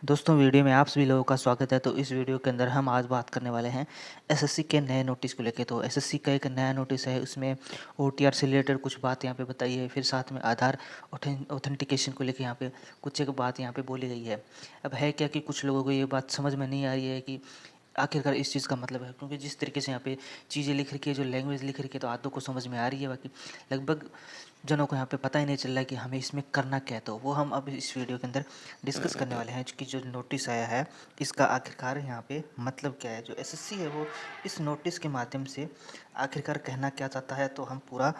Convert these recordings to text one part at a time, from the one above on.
दोस्तों वीडियो में आप सभी लोगों का स्वागत है। तो इस वीडियो के अंदर हम आज बात करने वाले हैं एसएससी के नए नोटिस को लेके। तो एसएससी का एक नया नोटिस है, उसमें ओटीआर से रिलेटेड कुछ बात यहाँ पे बताई है, फिर साथ में आधार ऑथेंटिकेशन को लेके यहाँ पे कुछ एक बात यहाँ पे बोली गई है। अब है क्या कि कुछ लोगों को ये बात समझ में नहीं आ रही है कि आखिरकार इस चीज़ का मतलब है, क्योंकि जिस तरीके से यहाँ पे चीज़ें लिख रखी है, जो लैंग्वेज लिख रखी है, तो आदों को समझ में आ रही है, बाकी लगभग जनों को यहाँ पे पता ही नहीं चल रहा है कि हमें इसमें करना क्या है। तो वो हम अब इस वीडियो के अंदर डिस्कस करने वाले हैं कि जो नोटिस आया है इसका आखिरकार यहाँ पे मतलब क्या है। जो एसएससी है वो इस नोटिस के माध्यम से आखिरकार कहना क्या चाहता है, तो हम पूरा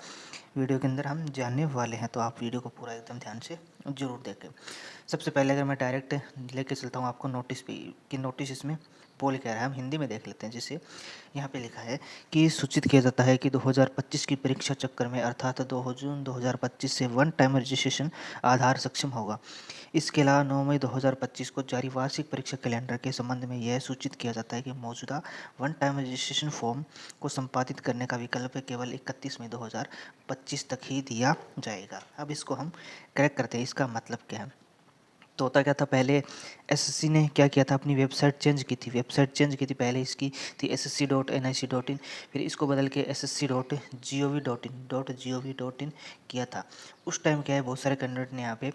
वीडियो के अंदर हम जानने वाले हैं। तो आप वीडियो को पूरा एकदम ध्यान से ज़रूर देखें। सबसे पहले अगर मैं डायरेक्ट लेके चलता हूँ आपको नोटिस पे कि नोटिस इसमें बोल क्या रहा है, हम हिंदी में देख लेते हैं। जैसे यहाँ पे लिखा है कि सूचित किया जाता है कि 2025 की परीक्षा चक्कर में अर्थात 2 जून 2025 से वन टाइम रजिस्ट्रेशन आधार सक्षम होगा। इसके अलावा 9 मई 2025 को जारी वार्षिक परीक्षा कैलेंडर के संबंध में यह सूचित किया जाता है कि मौजूदा वन टाइम रजिस्ट्रेशन फॉर्म को संपादित करने का विकल्प केवल 31 मई 2025 तक ही दिया जाएगा। अब इसको हम करेक्ट करते हैं, इसका मतलब क्या है। तो होता क्या था, पहले एसएससी ने क्या किया था, अपनी वेबसाइट चेंज की थी। पहले इसकी थी ssc.nic.in, फिर इसको बदल के ssc.gov.in किया था। उस टाइम क्या है, बहुत सारे कैंडिडेट ने यहाँ पे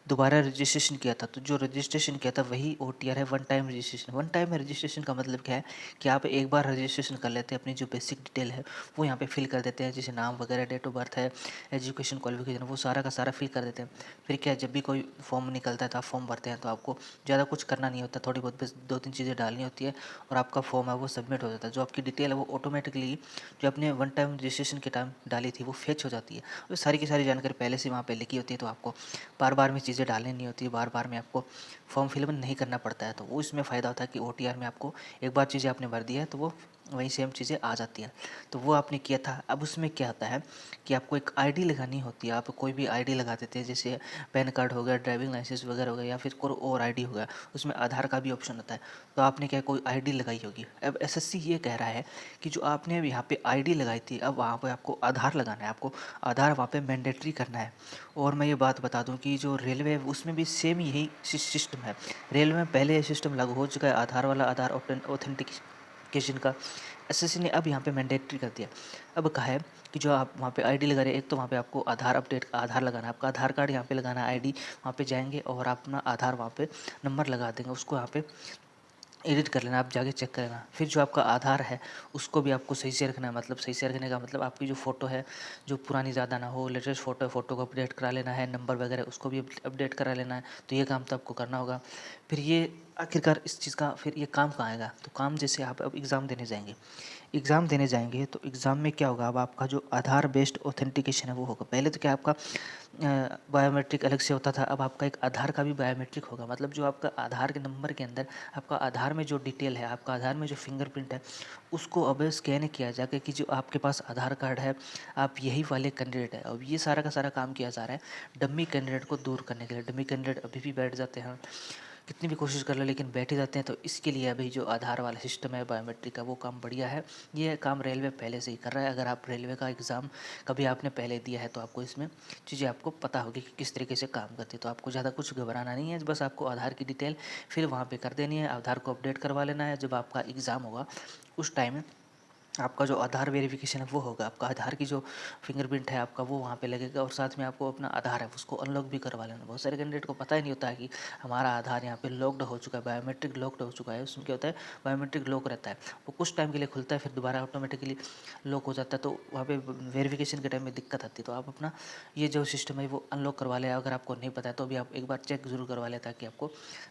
दोबारा रजिस्ट्रेशन किया था। तो जो रजिस्ट्रेशन किया था वही ओटीआर है, one time registration. One time registration का मतलब क्या है कि आप एक बार रजिस्ट्रेशन कर लेते हैं, अपनी जो बेसिक डिटेल है वो यहाँ पे फिल कर देते हैं, जैसे नाम वगैरह, डेट ऑफ बर्थ है, एजुकेशन क्वालिफिकेशन, वो सारा का सारा फिल कर देते हैं। फिर क्या है, जब भी कोई फॉर्म निकलता है तो आप फॉर्म भरते हैं, तो आपको ज़्यादा कुछ करना नहीं होता, थोड़ी बहुत बस 2-3 चीज़ें डालनी होती है और आपका फॉर्म है वो सबमिट हो जाता है। जो आपकी डिटेल है वो ऑटोमेटिकली जो आपने वन टाइम रजिस्ट्रेशन के टाइम डाली थी वो फेच हो जाती है। और सारी की सारी जानकारी पहले से वहाँ पे लिखी होती है, तो आपको बार बार में चीज़ें डालनी नहीं होती है, बार बार में आपको फॉर्म फिलअप नहीं करना पड़ता है। तो वो इसमें फ़ायदा होता है कि ओटीआर में आपको एक बार चीज़ें आपने भर दी है तो वो वही सेम चीज़ें आ जाती हैं। तो वो आपने किया था। अब उसमें क्या होता है कि आपको एक आईडी लगानी होती है। आप कोई भी आईडी लगा देते हैं, जैसे पैन कार्ड हो गया, ड्राइविंग लाइसेंस वगैरह हो गया, या फिर कोई और आईडी हो गया। उसमें आधार का भी ऑप्शन होता है, तो आपने क्या कोई आईडी लगाई होगी। अब एसएससी ये कह रहा है कि जो आपने अब यहाँ पे आईडी लगाई थी, अब वहाँ पे आपको आधार लगाना है, आपको आधार वहाँ पे मैंडेटरी करना है। और मैं ये बात बता दूं कि जो रेलवे है उसमें भी सेम यही सिस्टम है। रेलवे में पहले ये सिस्टम लागू हो चुका है, आधार वाला, आधार ऑथेंटिकेशन का। एसएससी ने अब यहाँ पे मैंडेटरी कर दिया। अब कहा है कि जो आप वहाँ पे आईडी लगा रहे हैं, एक तो वहाँ पे आपको आधार लगाना है, आपका आधार कार्ड यहाँ पे लगाना है, आईडी वहाँ पे जाएंगे और आप अपना आधार वहाँ पे नंबर लगा देंगे, उसको यहाँ पे एडिट कर लेना, आप जाके चेक कर लेना। फिर जो आपका आधार है उसको भी आपको सही से रखना है। मतलब सही से रखने का मतलब आपकी जो फ़ोटो है जो पुरानी ज़्यादा ना हो, लेटेस्ट फ़ोटो है, फ़ोटो को अपडेट करा लेना है, नंबर वगैरह उसको भी अपडेट करा लेना है। तो ये काम तो आपको करना होगा। फिर ये आखिरकार इस चीज़ का फिर ये काम कहाँ आएगा, तो काम जैसे आप अब एग्ज़ाम देने जाएंगे तो एग्ज़ाम में क्या होगा, अब आपका जो आधार बेस्ड ऑथेंटिकेशन है वो होगा। पहले तो क्या आपका बायोमेट्रिक अलग से होता था, अब आपका एक आधार का भी बायोमेट्रिक होगा। मतलब जो आपका आधार के नंबर के अंदर आपका आधार में जो डिटेल है, आपका आधार में जो फिंगरप्रिंट है, उसको अब स्कैन किया जाकर कि जो आपके पास आधार कार्ड है, आप यही वाले कैंडिडेट है। अब ये सारा का सारा काम किया जा रहा है डमी कैंडिडेट को दूर करने के लिए। डमी कैंडिडेट अभी भी बैठ जाते हैं, कितनी भी कोशिश कर लो लेकिन बैठ ही जाते हैं। तो इसके लिए अभी जो आधार वाला सिस्टम है बायोमेट्रिक का, वो काम बढ़िया है। ये काम रेलवे पहले से ही कर रहा है। अगर आप रेलवे का एग्ज़ाम कभी आपने पहले दिया है तो आपको इसमें चीज़ें आपको पता होगी कि किस तरीके से काम करती है। तो आपको ज़्यादा कुछ घबराना नहीं है, बस आपको आधार की डिटेल फिर वहाँ पे कर देनी है, आधार को अपडेट करवा लेना है। जब आपका एग्ज़ाम होगा उस टाइम आपका जो आधार वेरिफिकेशन है वो होगा, आपका आधार की जो फिंगरप्रिंट है आपका वो वहाँ पे लगेगा, और साथ में आपको अपना आधार है उसको अनलॉक भी करवा लेना। बहुत सारे कैंडिडेट को पता ही नहीं होता है कि हमारा आधार यहाँ पे लॉक्ड हो चुका है, बायोमेट्रिक लॉक्ड हो चुका है। उसमें क्या होता है, बायोमेट्रिक लॉक रहता है, वो कुछ टाइम के लिए खुलता है, फिर दोबारा ऑटोमेटिकली लॉक हो जाता है। तो वहाँ पे वेरिफिकेशन के टाइम में दिक्कत आती है। तो आप अपना ये जो सिस्टम है वो अनलॉक करवा लें। अगर आपको नहीं पता है तो भी आप एक बार चेक ज़रूर करवा लें, ताकि आपको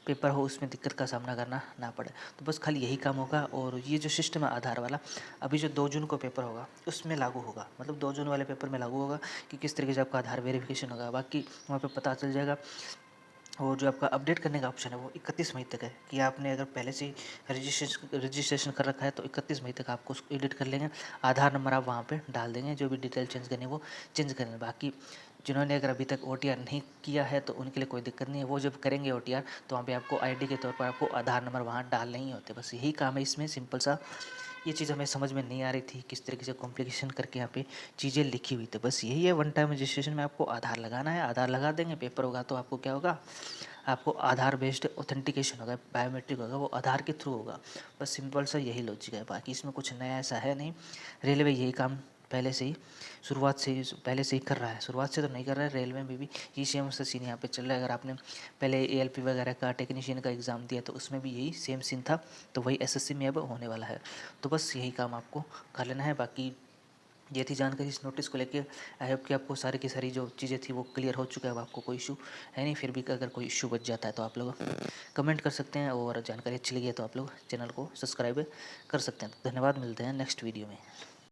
पेपर हो उसमें दिक्कत का सामना करना ना पड़े। तो बस खाली यही काम होगा। और ये जो सिस्टम है आधार वाला, अभी जो 2 जून को पेपर होगा उसमें लागू होगा। मतलब 2 जून वाले पेपर में लागू होगा कि किस तरीके से आपका आधार वेरिफिकेशन होगा। बाकी वहाँ पे पता चल जाएगा। और जो आपका अपडेट करने का ऑप्शन है वो 31 मई तक है, कि आपने अगर पहले से रजिस्ट्रेशन कर रखा है तो 31 मई तक आपको उसको एडिट कर लेंगे। आधार नंबर आप वहाँ पे डाल देंगे, जो भी डिटेल चेंज करनी है वो चेंज कर लेंगे। बाकी जिन्होंने अगर अभी तक ओटीआर नहीं किया है तो उनके लिए कोई दिक्कत नहीं है। वो जब करेंगे ओटीआर तो वहाँ पे आपको आईडी के तौर पर आपको आधार नंबर वहाँ डालने ही होते। बस यही काम है इसमें, सिंपल सा। ये चीज़ हमें समझ में नहीं आ रही थी किस तरीके से कॉम्प्लिकेशन करके यहाँ पे चीज़ें लिखी हुई थी। बस यही है, वन टाइम रजिस्ट्रेशन में आपको आधार लगाना है, आधार लगा देंगे, पेपर होगा तो आपको क्या होगा, आपको आधार बेस्ड ऑथेंटिकेशन होगा, बायोमेट्रिक होगा, वो आधार के थ्रू होगा। बस सिंपल सा यही लॉजिक है, बाकी इसमें कुछ नया ऐसा है नहीं। रेलवे यही काम पहले से ही पहले से ही कर रहा है, शुरुआत से तो नहीं कर रहा है, रेलवे में भी यही सेम सा सीन यहाँ पे चल रहा है। अगर आपने पहले ALP वगैरह का टेक्नीशियन का एग्ज़ाम दिया तो उसमें भी यही सेम सीन था, तो वही SSC में अब होने वाला है। तो बस यही काम आपको कर लेना है। बाकी ये थी जानकारी इस नोटिस को लेके। आई होप कि आपको सारी की सारी जो चीज़ें थी वो क्लियर हो चुका है, अब आपको कोई इशू है नहीं। फिर भी अगर कोई इशू बच जाता है तो आप लोग कमेंट कर सकते हैं, और जानकारी अच्छी लगी है तो आप लोग चैनल को सब्सक्राइब कर सकते हैं। तो धन्यवाद, मिलते हैं नेक्स्ट वीडियो में।